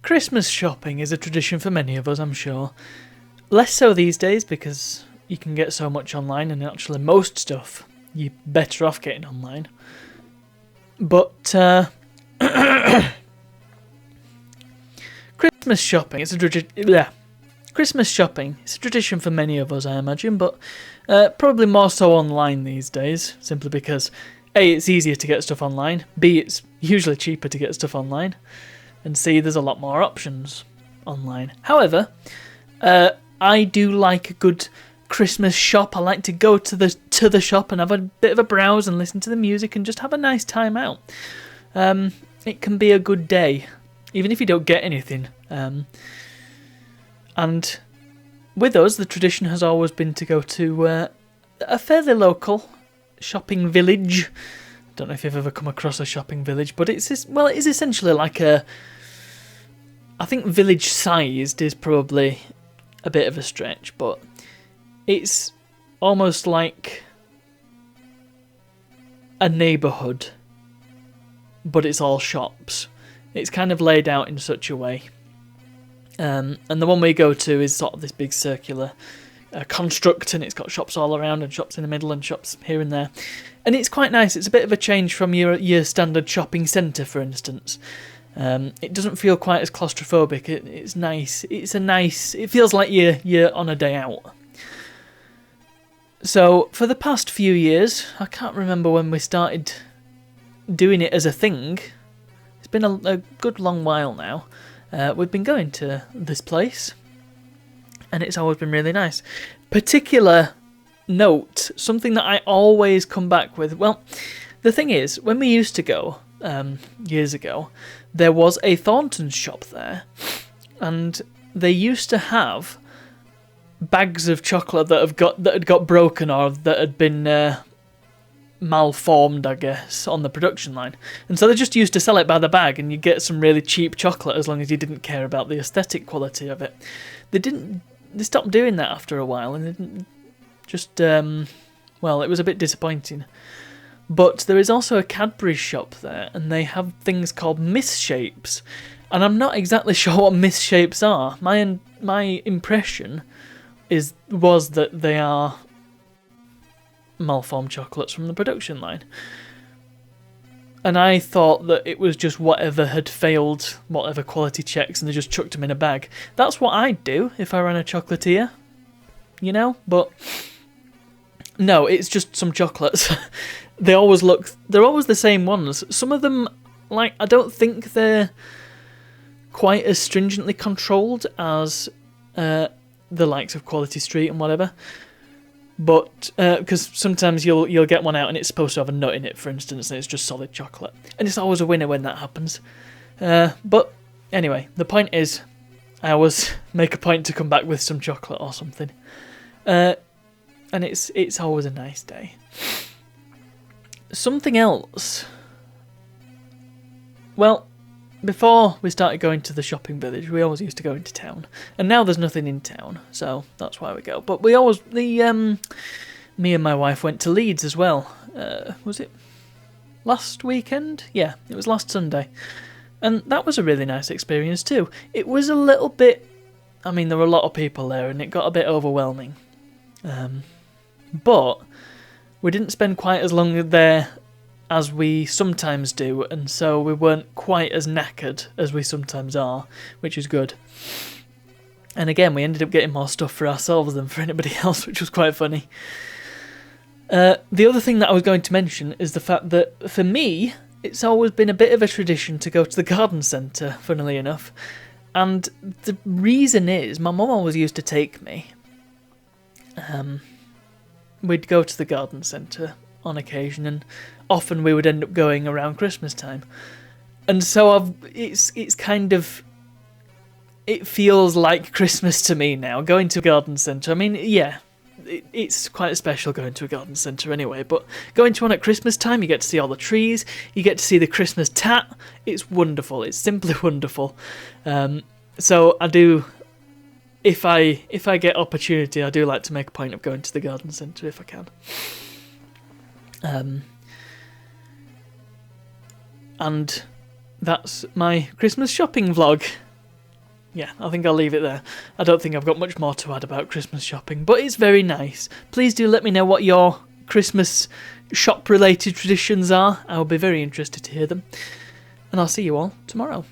Christmas shopping is a tradition for many of us, I'm sure. Less so these days because you can get so much online, and actually most stuff you're better off getting online. But Christmas shopping is a Christmas shopping is a tradition for many of us, I imagine, but probably more so online these days, simply because A, it's easier to get stuff online, B, it's usually cheaper to get stuff online, and C, there's a lot more options online. However, I do like a good Christmas shop. I like to go to the shop and have a bit of a browse and listen to the music and just have a nice time out. It can be a good day, even if you don't get anything. And with us, the tradition has always been to go to a fairly local shopping village. I don't know if you've ever come across a shopping village, but it's essentially like I think village-sized is probably a bit of a stretch, but it's almost like a neighbourhood, but it's all shops. It's kind of laid out in such a way. And the one we go to is sort of this big circular construct, and it's got shops all around and shops in the middle and shops here and there. And it's quite nice. It's a bit of a change from your standard shopping centre, for instance. It doesn't feel quite as claustrophobic. It's nice. It feels like you're on a day out. So for the past few years, I can't remember when we started doing it as a thing. It's been a good long while now. We've been going to this place, and it's always been really nice. Particular note, something that I always come back with. Well, the thing is, when we used to go years ago, there was a Thornton's shop there, and they used to have bags of chocolate that had got broken or that had been malformed, I guess, on the production line. And so they just used to sell it by the bag, and you get some really cheap chocolate as long as you didn't care about the aesthetic quality of it. They stopped doing that after a while, and they didn't just it was a bit disappointing. But there is also a Cadbury's shop there, and they have things called misshapes, and I'm not exactly sure what misshapes are. My impression was that they are malformed chocolates from the production line. And I thought that it was just whatever had failed, whatever quality checks, and they just chucked them in a bag. That's what I'd do if I ran a chocolatier, but no, it's just some chocolates. They're always the same ones. Some of them, I don't think they're quite as stringently controlled as the likes of Quality Street and whatever. But because sometimes you'll get one out and it's supposed to have a nut in it, for instance, and it's just solid chocolate, and it's always a winner when that happens. But anyway, the point is, I always make a point to come back with some chocolate or something, and it's always a nice day. Something else. Well, before we started going to the shopping village, we always used to go into town, and now there's nothing in town, so that's why we go. But me and my wife went to Leeds as well. Was it last weekend? Yeah, it was last Sunday, and that was a really nice experience too. It was a little bit, there were a lot of people there, and it got a bit overwhelming. But we didn't spend quite as long there as we sometimes do, and so we weren't quite as knackered as we sometimes are, which is good. And again, we ended up getting more stuff for ourselves than for anybody else, which was quite funny. The other thing that I was going to mention is the fact that, for me, it's always been a bit of a tradition to go to the garden centre, funnily enough. And the reason is, my mum always used to take me. We'd go to the garden centre on occasion, and often we would end up going around Christmas time. And so it's kind of, it feels like Christmas to me now, going to a garden centre. It's quite special going to a garden centre anyway, but going to one at Christmas time, you get to see all the trees, you get to see the Christmas tat. It's wonderful. It's simply wonderful. So I do, if I get opportunity, I do like to make a point of going to the garden centre if I can. And that's my Christmas shopping vlog. yeah, I think I'll leave it there. I don't think I've got much more to add about Christmas shopping, but it's very nice. Please do let me know what your Christmas shop-related traditions are. I will be very interested to hear them. And I'll see you all tomorrow.